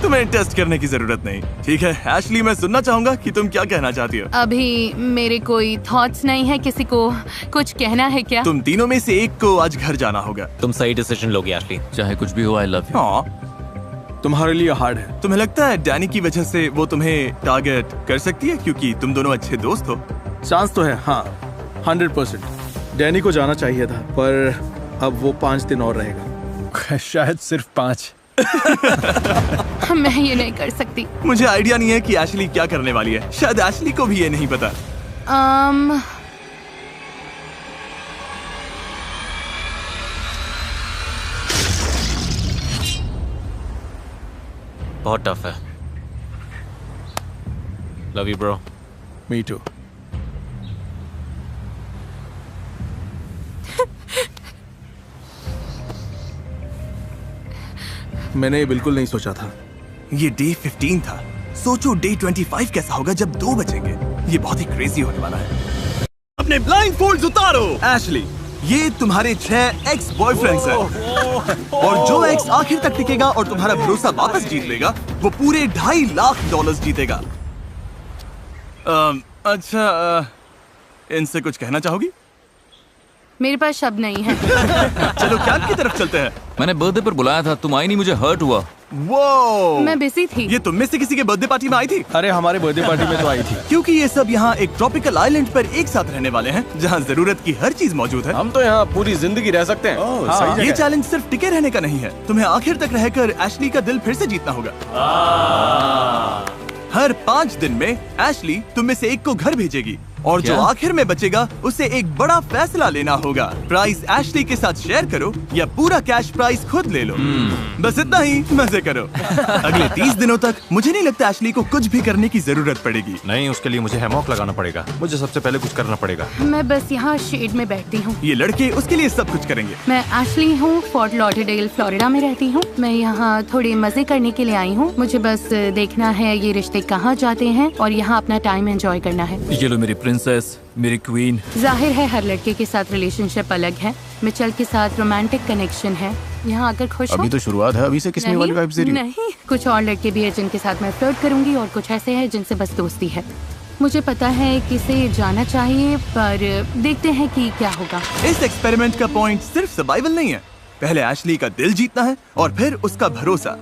तुम्हें टेस्ट करने की जरूरत नहीं। ठीक है एशली, मैं सुनना चाहूंगा कि तुम क्या कहना चाहती हो। अभी मेरे कोई थॉट्स नहीं है। किसी को कुछ कहना है क्या? तुम तीनों में से एक को आज घर जाना होगा। तुम सही डिसीजन लोगे एशली। चाहे कुछ भी हो, आई लव यू। हाँ, तुम्हारे लिए हार्ड है। तुम्हें लगता है डैनी की वजह से वो तुम्हें टारगेट कर सकती है क्योंकि तुम दोनों अच्छे दोस्त हो? चांस तो है, हाँ 100%। डैनी को जाना चाहिए था, पर अब वो 5 दिन और रहेगा। शायद सिर्फ 5। मैं ये नहीं कर सकती। मुझे आइडिया नहीं है कि एशली क्या करने वाली है। शायद एशली को भी ये नहीं पता। बहुत टफ है। Love you bro. Me too. मैंने ये बिल्कुल नहीं सोचा था। ये डे 15 था। सोचो डे 25 कैसा होगा जब 2 बचेंगे। ये बहुत ही क्रेजी होने वाला है। अपने ब्लाइंडफोल्ड्स उतारो। एशली, ये तुम्हारे 6 एक्स बॉयफ्रेंड्स हैं। और जो एक्स आखिर तक टिकेगा और तुम्हारा भरोसा वापस जीत लेगा, वो पूरे $2.5 लाख जीतेगा। अच्छा, इनसे कुछ कहना चाहोगी? मेरे पास शब्द नहीं है। चलो कैंप की तरफ चलते हैं। मैंने बर्थडे पर बुलाया था, तुम आई नहीं, मुझे हर्ट हुआ। वो मैं बिजी थी। ये तुम में से किसी के बर्थडे पार्टी में आई थी? अरे हमारे बर्थडे पार्टी में तो आई थी। क्योंकि ये सब यहाँ एक ट्रॉपिकल आइलैंड पर एक साथ रहने वाले हैं, जहाँ जरूरत की हर चीज मौजूद है। हम तो यहाँ पूरी जिंदगी रह सकते हैं। हाँ, ये चैलेंज सिर्फ टिके रहने का नहीं है। तुम्हें आखिर तक रहकर एशली का दिल फिर से जीतना होगा। हर 5 दिन में एशली तुम में से एक को घर भेजेगी और जो आखिर में बचेगा उसे एक बड़ा फैसला लेना होगा। प्राइस एशली के साथ शेयर करो या पूरा कैश प्राइस खुद ले लो। बस इतना ही, मजे करो। अगले 30 दिनों तक मुझे नहीं लगता एशली को कुछ भी करने की जरूरत पड़ेगी। नहीं, उसके लिए मुझे हैमॉक लगाना पड़ेगा। मुझे सबसे पहले कुछ करना पड़ेगा। मैं बस यहाँ शेड में बैठती हूँ। ये लड़के उसके लिए सब कुछ करेंगे। मैं एशली हूँ, फोर्ट लॉडरडेल फ्लोरिडा में रहती हूँ। मैं यहाँ थोड़े मजे करने के लिए आई हूँ। मुझे बस देखना है ये रिश्ते कहाँ जाते हैं और यहाँ अपना टाइम एंजॉय करना है। ये लो मेरी प्रिंसेस, मेरी क्वीन। जाहिर है हर लड़के के साथ रिलेशनशिप अलग है। मिचेल के साथ रोमांटिक कनेक्शन है। यहाँ आकर खुश हो? अभी तो शुरुआत है, अभी से किसने वाली वाइब्स दे रही हो? नहीं, कुछ और लड़के भी है जिनके साथ मैं फ्लर्ट करूंगी और कुछ ऐसे हैं जिनसे बस दोस्ती है। मुझे पता है किसे जाना चाहिए, पर देखते हैं कि क्या होगा। इस एक्सपेरिमेंट का पॉइंट सिर्फ सर्वाइवल नहीं है। पहले एशली का दिल जीतना है और फिर उसका भरोसा।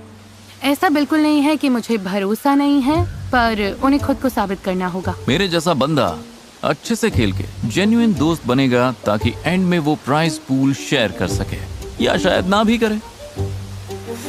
ऐसा बिल्कुल नहीं है कि मुझे भरोसा नहीं है, पर उन्हें खुद को साबित करना होगा। मेरे जैसा बंदा अच्छे से खेल के जेन्युइन दोस्त बनेगा ताकि एंड में वो प्राइस पूल शेयर कर सके, या शायद ना भी करे।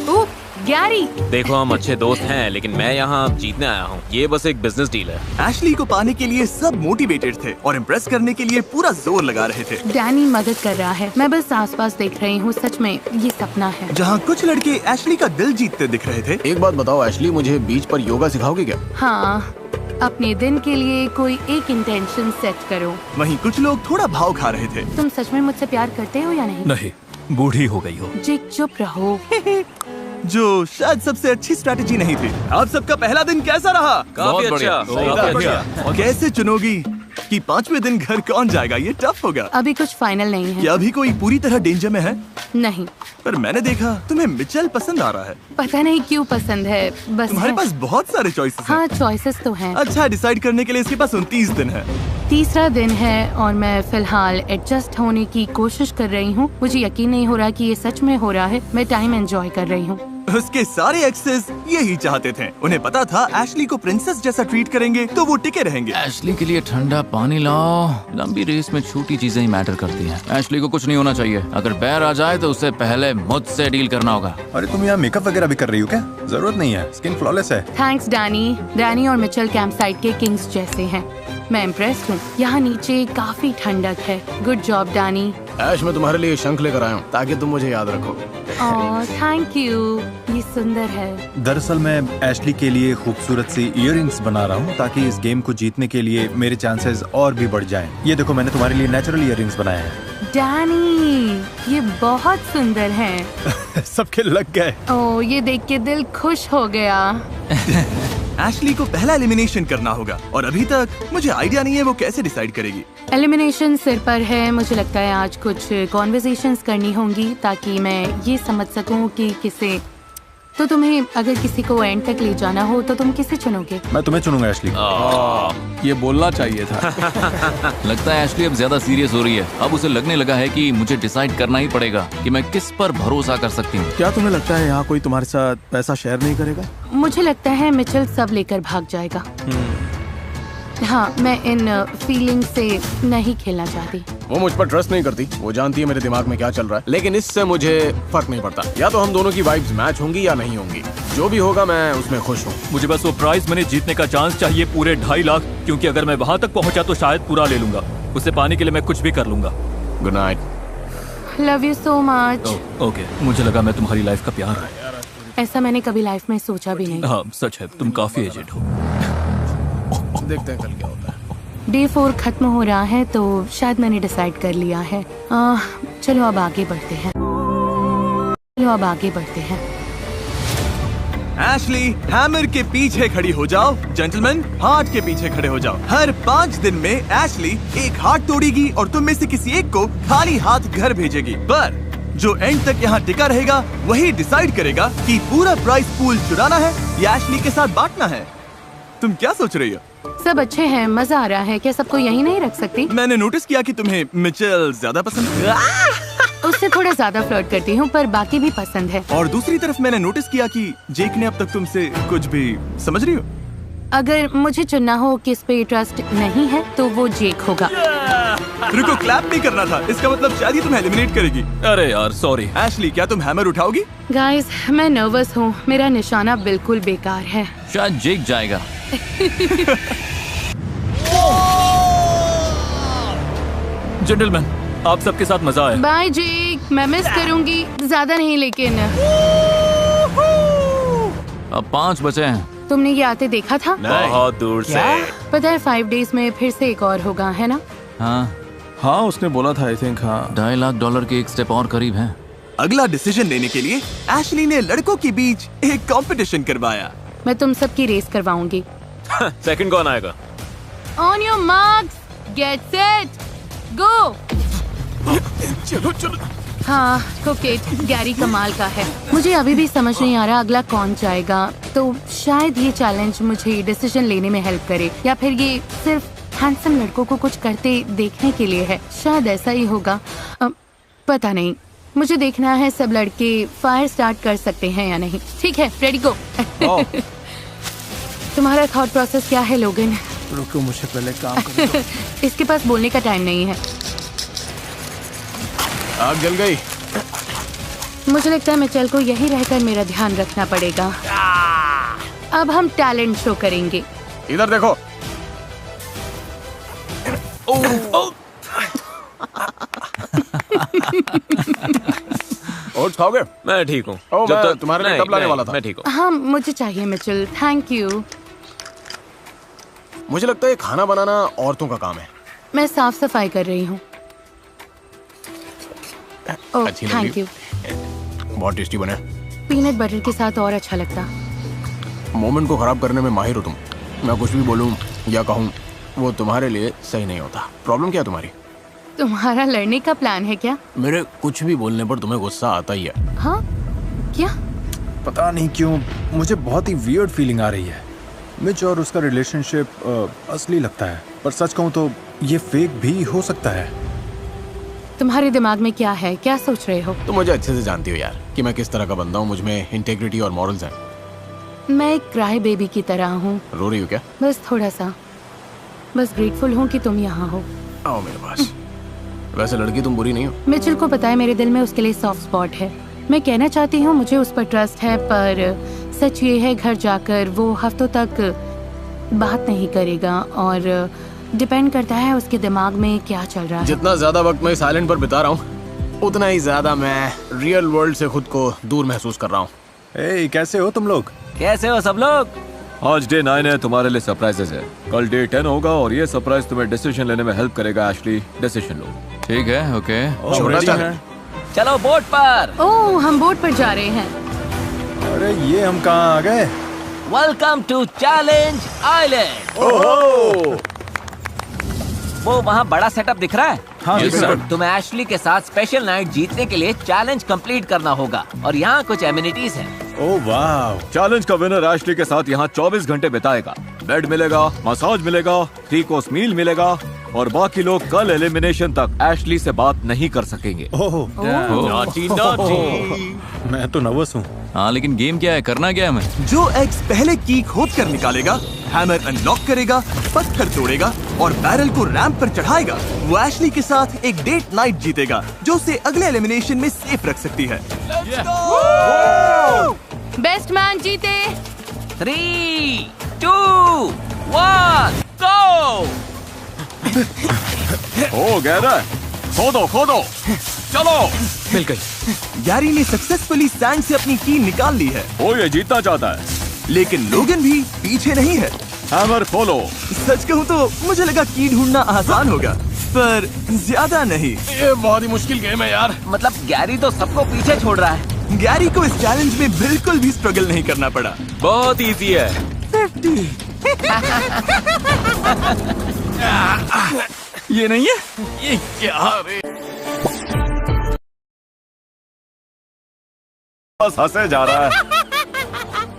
ओह, गैरी! देखो हम अच्छे दोस्त हैं, लेकिन मैं यहाँ जीतने आया हूँ। ये बस एक बिजनेस डील है। एशली को पाने के लिए सब मोटिवेटेड थे और इम्प्रेस करने के लिए पूरा जोर लगा रहे थे। डैनी मदद कर रहा है, मैं बस आसपास देख रही हूँ। सच में ये सपना है। जहाँ कुछ लड़के एशली का दिल जीतते दिख रहे थे। एक बात बताओ एशली, मुझे बीच पर योगा सिखाओगे क्या? हाँ, अपने दिन के लिए कोई एक इंटेंशन सेट करो। वहीं कुछ लोग थोड़ा भाव खा रहे थे। तुम सच में मुझसे प्यार करते हो या नहीं? नहीं, बूढ़ी हो गई हो। जिक चुप रहो। जो शायद सबसे अच्छी स्ट्रैटेजी नहीं थी। आप सबका पहला दिन कैसा रहा? काफी अच्छा। कैसे चुनोगी कि 5वें दिन घर कौन जाएगा? ये टफ होगा। अभी कुछ फाइनल नहीं है। क्या अभी कोई पूरी तरह डेंजर में है? नहीं। पर मैंने देखा तुम्हें मिचेल पसंद आ रहा है। पता नहीं क्यों पसंद है, बस तुम्हारे है। पास बहुत सारे चॉइसेस हैं। हाँ, चॉइसेस तो हैं। अच्छा, डिसाइड करने के लिए इसके पास 29 दिन है। तीसरा दिन है और मैं फिलहाल एडजस्ट होने की कोशिश कर रही हूँ। मुझे यकीन नहीं हो रहा कि ये सच में हो रहा है। मैं टाइम एंजॉय कर रही हूँ। उसके सारे एक्सेस यही चाहते थे। उन्हें पता था एशली को प्रिंसेस जैसा ट्रीट करेंगे तो वो टिके रहेंगे। एशली के लिए ठंडा पानी लाओ। लंबी रेस में छोटी चीजें ही मैटर करती हैं। एशली को कुछ नहीं होना चाहिए। अगर बैर आ जाए तो उससे पहले मुझसे डील करना होगा। अरे तुम यहाँ मेकअप वगैरह भी कर रही हो क्या? जरूरत नहीं है, स्किन फ्लॉलेस है। Thanks Danny. डैनी और मिचेल कैंप साइट के किंग्स जैसे हैं। मैं इम्प्रेस्ड हूँ। यहाँ नीचे काफी ठंडक है। Good job Danny. ऐश, मैं तुम्हारे लिए शंख लेकर आया हूँ ताकि तुम मुझे याद रखो। थैंक यू, ये सुंदर है। दरअसल मैं एशली के लिए खूबसूरत सी इयररिंग्स बना रहा हूँ ताकि इस गेम को जीतने के लिए मेरे चांसेस और भी बढ़ जाएं। ये देखो, मैंने तुम्हारे लिए नेचुरल इयररिंग्स बनाए हैं। डैनी, ये बहुत सुंदर हैं। सबके लग गए। ओह, ये देख के दिल खुश हो गया। एशली को पहला एलिमिनेशन करना होगा और अभी तक मुझे आइडिया नहीं है वो कैसे डिसाइड करेगी। एलिमिनेशन सिर पर है। मुझे लगता है आज कुछ कॉन्वर्सेशंस करनी होंगी ताकि मैं ये समझ सकूं कि किसे, तो तुम्हें अगर किसी को एंड तक ले जाना हो तो तुम किसे चुनोगे? मैं तुम्हें चुनूंगा एशली। ये बोलना चाहिए था। लगता है एशली अब ज्यादा सीरियस हो रही है। अब उसे लगने लगा है कि मुझे डिसाइड करना ही पड़ेगा कि मैं किस पर भरोसा कर सकती हूँ। क्या तुम्हें लगता है यहाँ कोई तुम्हारे साथ पैसा शेयर नहीं करेगा? मुझे लगता है मिचेल सब लेकर भाग जाएगा। हाँ, मैं इन फीलिंग से नहीं खेलना चाहती। वो मुझ पर ट्रस्ट नहीं करती। वो जानती है मेरे दिमाग में क्या चल रहा है, लेकिन इससे मुझे फर्क नहीं पड़ता। या तो हम दोनों की वाइब्स मैच होंगी या नहीं होंगी। जो भी होगा मैं उसमें खुश हूँ। मुझे बस वो प्राइज मनी जीतने का चांस चाहिए, पूरे 2.5 लाख, क्योंकि अगर मैं वहाँ तक पहुँचा तो शायद पूरा ले लूंगा। उसे पाने के लिए मैं कुछ भी कर लूंगा। Good night. Love you so much. Okay, मुझे लगा मैं तुम्हारी लाइफ का प्यार है। ऐसा मैंने कभी लाइफ में सोचा भी नहीं। हाँ सच है, तुम काफी एजेड हो। देखते हैं कल क्या होता है। डे 4 खत्म हो रहा है तो शायद मैंने डिसाइड कर लिया है। चलो अब आगे बढ़ते हैं। एशली, हैमर के पीछे खड़ी हो जाओ। जेंटलमैन, हार्ट के पीछे खड़े हो जाओ। हर 5 दिन में एशली एक हार्ट तोड़ेगी और तुम में से किसी एक को खाली हाथ घर भेजेगी। पर जो एंड तक यहाँ टिका रहेगा वही डिसाइड करेगा कि पूरा प्राइस पूल चुराना है या एशली के साथ बांटना है। तुम क्या सोच रही हो? सब अच्छे हैं, मजा आ रहा है। क्या सबको यहीं नहीं रख सकती? मैंने नोटिस किया कि तुम्हें मिचेल ज्यादा पसंद है। उससे थोड़ा ज्यादा फ्लर्ट करती हूँ, पर बाकी भी पसंद है। और दूसरी तरफ मैंने नोटिस किया कि जेक ने अब तक तुमसे कुछ भी, समझ रही हो? अगर मुझे चुनना हो किस पे ट्रस्ट नहीं है तो वो जेक होगा। रुको, क्लैप नहीं करना था। इसका मतलब शायद ही तुम्हें एलिमिनेट करेगी। अरे यार सॉरी। एशली, क्या तुम हैमर उठाओगी? गाइस, मैं नर्वस हूँ। मेरा निशाना बिल्कुल बेकार है। शायद जेक जाएगा। जेंटलमैन, आप सबके साथ मजा आया। बाय जेक, मैं मिस करूंगी। ज्यादा नहीं लेकिन। अब 5 बचे हैं। तुमने ये आते देखा था? बहुत दूर से। पता है 5 डेज में फिर से एक और होगा, है ना? हाँ उसने बोला था। आई थिंक हाँ $2.5 लाख के एक स्टेप और करीब है। अगला डिसीजन लेने के लिए एशली ने लड़कों के बीच एक कंपटीशन करवाया। मैं तुम सबकी रेस करवाऊंगी। सेकंड कौन आएगा? On your marks, get set, go. चलो। हाँ, कोकेट गैरी कमाल का है। मुझे अभी भी समझ नहीं आ रहा अगला कौन जाएगा। तो शायद ये चैलेंज मुझे डिसीजन लेने में हेल्प करे, या फिर ये सिर्फ हैंडसम लड़कों को कुछ करते देखने के लिए है। शायद ऐसा ही होगा, पता नहीं। मुझे देखना है सब लड़के फायर स्टार्ट कर सकते हैं या नहीं। ठीक है, रेडी गो। तुम्हारा थॉट प्रोसेस क्या है लोगन? रुको, मुझे पहले काम करने दो। इसके पास बोलने का टाइम नहीं है। आग जल गई। मुझे लगता है मिचेल को यहीं रहकर मेरा ध्यान रखना पड़ेगा। अब हम टैलेंट शो करेंगे। इधर देखो। ओट्स खाओगे? मैं ठीक हूँ। जब तक तुम्हारे लिए कब लाने वाला था? मैं ठीक हूँ। हाँ, मुझे चाहिए मिचेल, थैंक यू। मुझे लगता है खाना बनाना औरतों का काम है। मैं साफ सफाई कर रही हूँ। ओह, थैंक यू। बहुत टेस्टी बने। पीनट बटर के साथ और अच्छा लगता। मोमेंट को खराब करने में माहिर हो तुम। मैं कुछ भी बोलूं या कहूं वो तुम्हारे लिए सही नहीं होता। प्रॉब्लम क्या है तुम्हारी? तुम्हारा लड़ने का प्लान है क्या? मेरे कुछ भी बोलने पर तुम्हें गुस्सा आता ही है। हाँ, क्या? पता नहीं क्यों मुझे बहुत ही वियर्ड फीलिंग आ रही है। मिच और उसका रिलेशनशिप असली लगता है, पर सच कहूं तो ये फेक भी हो सकता है। तुम्हारे दिमाग में क्या है, क्या सोच रहे हो? तुम मुझे अच्छे से जानती हो यार कि मैं किस तरह का बंदा हूँ। मुझ में इंटेग्रिटी और मॉरल्स हैं। मैं एक क्राई बेबी की तरह हूँ। रो रही हो क्या? बस थोड़ा सा। बस ग्रेटफुल हूँ कि तुम यहाँ हो। आओ मेरे पास। वैसे लड़की तुम बुरी नहीं हो। मिचेल को पता है मेरे दिल में उसके लिए सॉफ्ट स्पॉट है। मैं कहना चाहती हूँ मुझे उस पर ट्रस्ट है, पर सच ये है घर जाकर वो हफ्तों तक बात नहीं करेगा और डिपेंड करता है उसके दिमाग में क्या चल रहा है। जितना ज्यादा वक्त मैं इस आइलैंड पर बिता रहा हूँ उतना ही ज्यादा मैं रियल वर्ल्ड से खुद को दूर महसूस कर रहा हूँ। ए, कैसे हो तुम लोग? कैसे हो सब लोग? आज डे 9 है, तुम्हारे लिए सरप्राइजेस है। कल डे 10 होगा और ये सरप्राइज तुम्हें डिसीजन लेने में हेल्प करेगा। एशली, डिसीजन लो। ठीक है, ओके। चलो बोट पर। ओह, हम बोट पर जा रहे हैं। अरे ये हम कहाँ आ गए? Welcome to challenge island. वो वहाँ बड़ा सेटअप दिख रहा है? हाँ, Yes, sir. तुम्हें एशली के साथ स्पेशल नाइट जीतने के लिए चैलेंज कंप्लीट करना होगा और यहाँ कुछ एमिनिटीज हैं। ओह वाह। चैलेंज का विनर एशली के साथ यहाँ 24 घंटे बिताएगा। बेड मिलेगा, मसाज मिलेगा, 3 कोर्स मील मिलेगा और बाकी लोग कल एलिमिनेशन तक एशली से बात नहीं कर सकेंगे। ओह, नॉटी नॉटी। मैं तो नर्वस हूँ। हाँ, लेकिन गेम क्या है, करना क्या है हमें? जो एग्स पहले की खोद कर निकालेगा, हैमर अनलॉक करेगा, पत्थर तोड़ेगा और बैरल को रैंप पर चढ़ाएगा, वो एशली के साथ एक डेट नाइट जीतेगा जो उसे अगले एलिमिनेशन में सेफ रख सकती है। बेस्ट मैन जीते। 3, 2, 1, गो। हो गया, खोदो खोदो, चलो। मिल गई। गैरी ने सक्सेसफुली सैंड से अपनी की निकाल ली है। वो ये जीतना चाहता है, लेकिन लोगन भी पीछे नहीं है। हैमर खोलो। सच कहूँ तो मुझे लगा की ढूंढना आसान होगा, पर ज्यादा नहीं। ये बहुत ही मुश्किल गेम है यार। मतलब गैरी तो सबको पीछे छोड़ रहा है। गैरी को इस चैलेंज में बिल्कुल भी स्ट्रगल नहीं करना पड़ा। बहुत इजी है। 50। ये नहीं है, ये क्या? बस हंसे जा रहा है।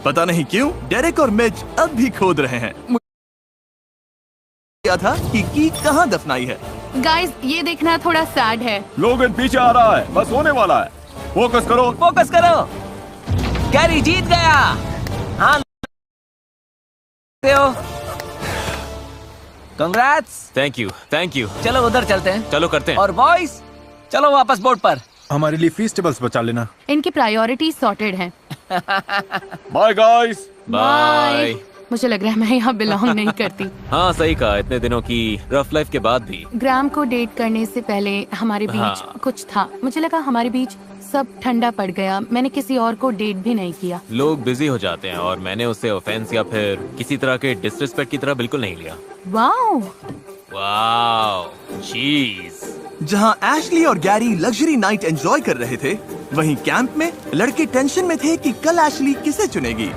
पता नहीं क्यों डेरेक और मिच अब भी खोद रहे हैं। क्या था कि कहाँ दफनाई है। गाइस, ये देखना थोड़ा सैड है। लोगन पीछे आ रहा है, बस होने वाला है। फोकस करो, फोकस करो। गैरी जीत गया। हाँ, कंग्रेट्स। Thank you. चलो उधर चलते हैं। चलो करते हैं। और बॉयज, चलो वापस बोट पर। हमारे लिए फेस्टिवल्स बचा लेना। इनकी प्रायोरिटी सॉर्टेड है। Bye guys. बाय। मुझे लग रहा है मैं यहाँ बिलोंग नहीं करती। हाँ सही कहा, इतने दिनों की रफ लाइफ के बाद भी। ग्राम को डेट करने से पहले हमारे बीच हाँ। कुछ था। मुझे लगा हमारे बीच सब ठंडा पड़ गया। मैंने किसी और को डेट भी नहीं किया। लोग बिजी हो जाते हैं और मैंने उसे ऑफेंस या फिर किसी तरह के डिसरिस्पेक्ट की तरह बिल्कुल नहीं लिया। वाओ, चीज। जहाँ एशली और गैरी लग्जरी नाइट एंजॉय कर रहे थे, वहीं कैंप में लड़के टेंशन में थे कि कल एशली किसे चुनेगी।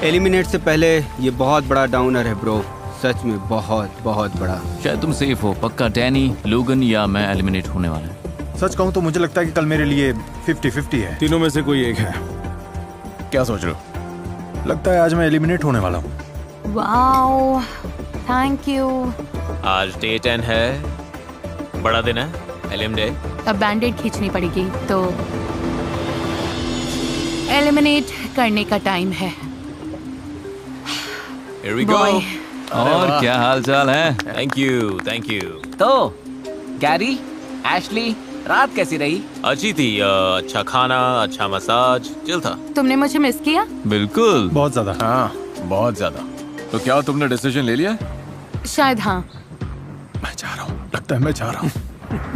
एलिमिनेट से पहले ये बहुत बड़ा डाउनर है ब्रो, सच में बहुत बहुत बड़ा। शायद तुम सेफ हो। पक्का डैनी, लोगन या मैं एलिमिनेट होने वाला है। सच कहूँ तो मुझे लगता है कि कल मेरे लिए 50-50 है। तीनों में से कोई एक है। क्या सोच रहे हो? लगता है आज मैं एलिमिनेट होने वाला हूँ। Wow, thank you. आज डे 10 है, बड़ा दिन है, एलिम डे। अब बैंडेड खींचनी पड़ेगी तो एलिमिनेट करने का टाइम है। Here we go. Boy. और क्या हाल चाल है? Thank you. तो गैरी, एशली, रात कैसी रही? अच्छी थी। अच्छा खाना, अच्छा मसाज, चिल था। तुमने मुझे मिस किया? बिल्कुल, बहुत ज्यादा। हाँ, बहुत ज्यादा। तो क्या तुमने डिसीजन ले लिया? शायद हाँ। मैं जा रहा हूँ, लगता है मैं जा रहा हूँ।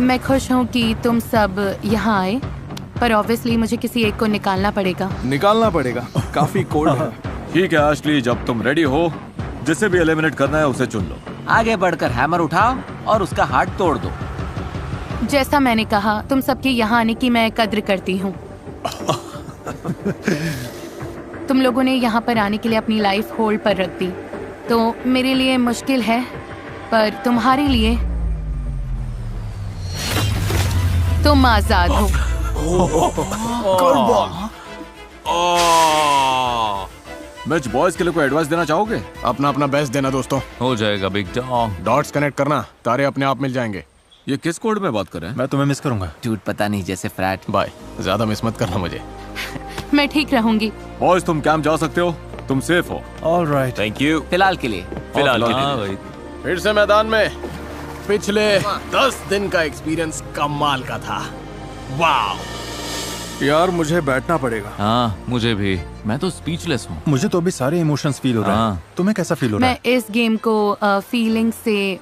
मैं खुश हूँ कि तुम सब यहाँ आए, पर ऑब्वियसली मुझे किसी एक को निकालना पड़ेगा। निकालना पड़ेगा, काफी कोल्ड है। ठीक है एशली, जब तुम रेडी हो, जिसे भी एलिमिनेट करना है उसे चुन लो। आगे बढ़कर हैमर उठाओ और उसका हाथ तोड़ दो। जैसा मैंने कहा, तुम सबके यहाँ आने की मैं कद्र करती हूँ। तुम लोगों ने यहाँ पर आने के लिए अपनी लाइफ होल्ड पर रख दी, तो मेरे लिए मुश्किल है, पर तुम्हारे लिए तुम आजाद हो। मैच बॉयज के लिए कोई एडवाइस देना चाहोगे? अपना बेस्ट देना दोस्तों। हो जाएगा बिग डॉग। डॉट्स कनेक्ट करना, तारे अपने आप मिल जाएंगे। ये किस कोड में बात कर रहे हैं? मैं तुम्हें मिस करूंगा। झूठ पता नहीं जैसे फ्रैट। बाय। ज्यादा मिस मत करना मुझे। मैं ठीक रहूंगी। बॉयज तुम कैंप जा सकते हो, तुम सेफ हो। ऑलराइट। Thank you. फिलहाल के लिए। फिलहाल के हाँ लिए। फिर से मैदान में। पिछले 10 दिन का एक्सपीरियंस कमाल का था। वाह यार मुझे बैठना पड़ेगा। हाँ मुझे भी, मैं तो स्पीचलेस हूँ। मुझे तो अभी सारे इमोशंस फील हो रहे हैं। हाँ। तुम्हें कैसा फील हो रहा मैं इस गेम को फीलिंग से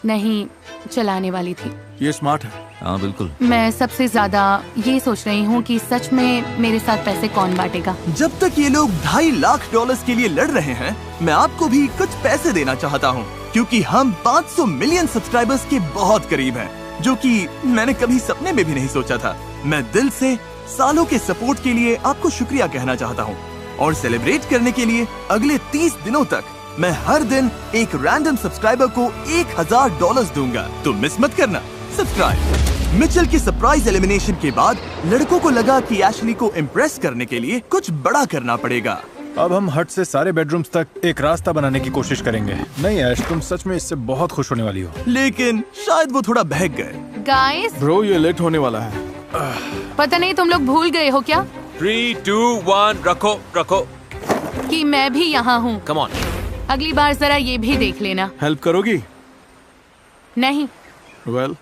नहीं चलाने वाली थी। ये स्मार्ट है। हाँ बिल्कुल। मैं सबसे ज्यादा ये सोच रही हूँ कि सच में मेरे साथ पैसे कौन बांटेगा। जब तक ये लोग $2.5 लाख के लिए लड़ रहे हैं, मैं आपको भी कुछ पैसे देना चाहता हूँ, क्योंकि हम 500 मिलियन सब्सक्राइबर्स के बहुत करीब हैं, जो कि मैंने कभी सपने में भी नहीं सोचा था। मैं दिल से सालों के सपोर्ट के लिए आपको शुक्रिया कहना चाहता हूँ, और सेलिब्रेट करने के लिए अगले 30 दिनों तक मैं हर दिन एक रैंडम सब्सक्राइबर को $1000 दूंगा। तो मिस मत करना सब्सक्राइब। मिचेल की सरप्राइज एलिमिनेशन के बाद लड़कों को लगा कि एशली को इम्प्रेस करने के लिए कुछ बड़ा करना पड़ेगा। अब हम हट से सारे बेडरूम्स तक एक रास्ता बनाने की कोशिश करेंगे। नहीं ऐश, तुम सच में इससे बहुत खुश होने वाली हो। लेकिन शायद वो थोड़ा बहक गए। गाइस, ब्रो ये लेट होने वाला है। पता नहीं तुम लोग भूल गए हो क्या 3, 2, 1 रखो रखो। कि मैं भी यहाँ हूँ। Come on. अगली बार जरा ये भी देख लेना। हेल्प करोगी? नहीं। वेल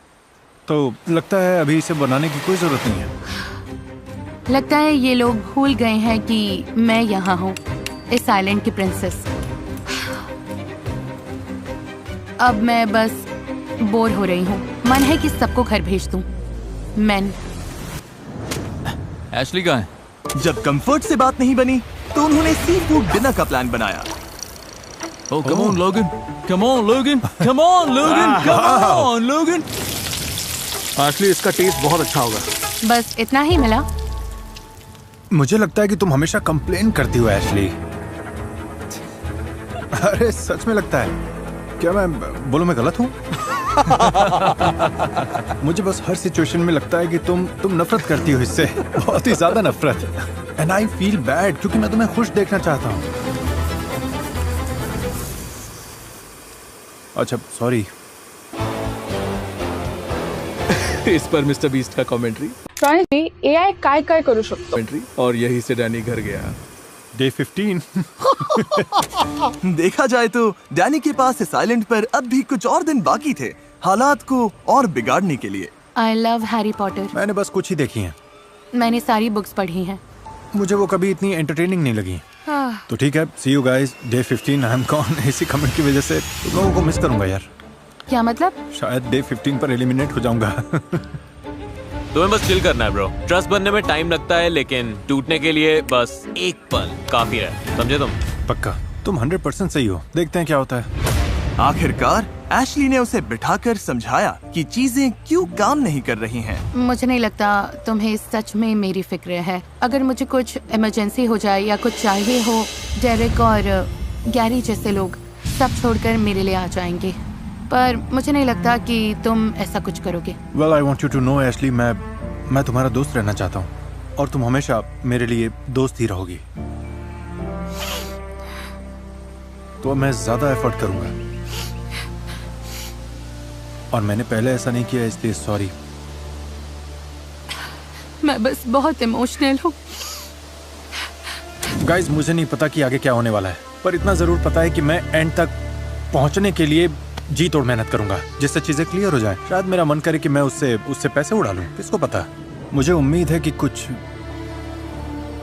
तो लगता है अभी इसे बनाने की कोई जरूरत नहीं है। लगता है ये लोग भूल गए हैं कि मैं यहाँ हूँ, इस आइलैंड की प्रिंसेस। अब मैं बस बोर हो रही हूँ। मन है कि सबको घर भेज दूँ। मैन एशली कहाँ है? जब कंफर्ट से बात नहीं बनी, तो उन्होंने सी फूड डिनर का प्लान बनाया। Oh, come on, Logan. Come on, Logan. Come on, Logan. Come on, Logan. Actually इसका टेस्ट बहुत अच्छा होगा। बस इतना ही मिला। मुझे लगता है कि तुम हमेशा कंप्लेन करती हो एशली। अरे सच में लगता है। क्या मैं बोलूं मैं गलत हूँ? मुझे बस हर सिचुएशन में लगता है कि तुम नफरत करती हो इससे, बहुत ही ज्यादा नफरत। एंड आई फील बैड क्योंकि मैं तुम्हें खुश देखना चाहता हूँ। अच्छा सॉरी। इस पर मिस्टर बीस्ट का कमेंट्री एआय काय काय करू शकतो। और यही से डैनी घर गया। डे 15। देखा जाए तो डैनी के पास इस आइलैंड पर अब भी कुछ और दिन बाकी थे, हालात को और बिगाड़ने के लिए। I love Harry Potter. मैंने बस कुछ ही देखी हैं। मैंने सारी बुक्स पढ़ी हैं। मुझे वो कभी इतनी एंटरटेनिंग नहीं लगी। तो ठीक है, see you guys day 15। I am gone. इसी कमेंट की वजह से तुम लोगों को मिस करूंगा यार। क्या मतलब? शायद डे 15 पर एलिमिनेट हो जाऊंगा। तुम्हें बस चिल करना है ब्रो। ट्रस्ट बनने में टाइम लगता है, लेकिन टूटने के लिए बस एक पल काफी है, समझे तुम? पक्का तुम 100% सही हो। देखते हैं क्या होता है। आखिरकार एशली ने उसे बिठाकर समझाया कि चीजें क्यों काम नहीं कर रही हैं। मुझे नहीं लगता तुम्हें सच में मेरी फिक्र है। अगर मुझे कुछ इमरजेंसी हो जाए या कुछ चाहिए हो, डेरेक और गैरी जैसे लोग सब छोड़कर मेरे लिए आ जाएंगे। पर मुझे नहीं लगता कि तुम ऐसा कुछ करोगे। Well I want you to know Ashley, मैं तुम्हारा दोस्त रहना चाहता हूँ और तुम हमेशा मेरे लिए दोस्त ही रहोगी। तो मैं ज्यादा एफर्ट करूंगा और मैंने पहले ऐसा नहीं किया, इसलिए सॉरी। मैं बस बहुत इमोशनल हूँ। गाइज मुझे नहीं पता कि आगे क्या होने वाला है, पर इतना जरूर पता है कि मैं एंड तक पहुंचने के लिए जी तोड़ मेहनत करूंगा, जिससे चीजें क्लियर हो जाएं। शायद मेरा मन करे कि मैं उससे पैसे उड़ा लूं, किसको पता। मुझे उम्मीद है कि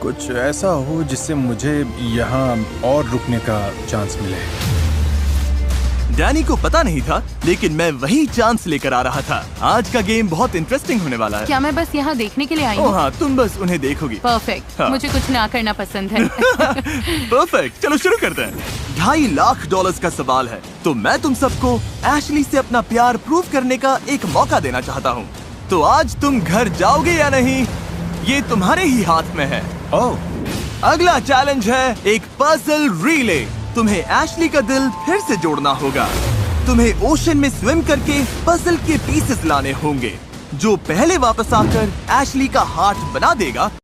कुछ ऐसा हो जिससे मुझे यहाँ और रुकने का चांस मिले। डैनी को पता नहीं था, लेकिन मैं वही चांस लेकर आ रहा था। आज का गेम बहुत इंटरेस्टिंग होने वाला है। क्या मैं बस यहाँ देखने के लिए आई हूँ? ओह हाँ, तुम बस उन्हें देखोगी। परफेक्ट। हाँ। मुझे कुछ ना करना पसंद है। परफेक्ट, चलो शुरू करते हैं। $2.5 लाख का सवाल है, तो मैं तुम सबको एशली से अपना प्यार प्रूव करने का एक मौका देना चाहता हूँ। तो आज तुम घर जाओगे या नहीं, ये तुम्हारे ही हाथ में है। अगला चैलेंज है एक पजल रिले। तुम्हें एशली का दिल फिर से जोड़ना होगा। तुम्हें ओशन में स्विम करके पजल के पीसेस लाने होंगे। जो पहले वापस आकर एशली का हार्ट बना देगा,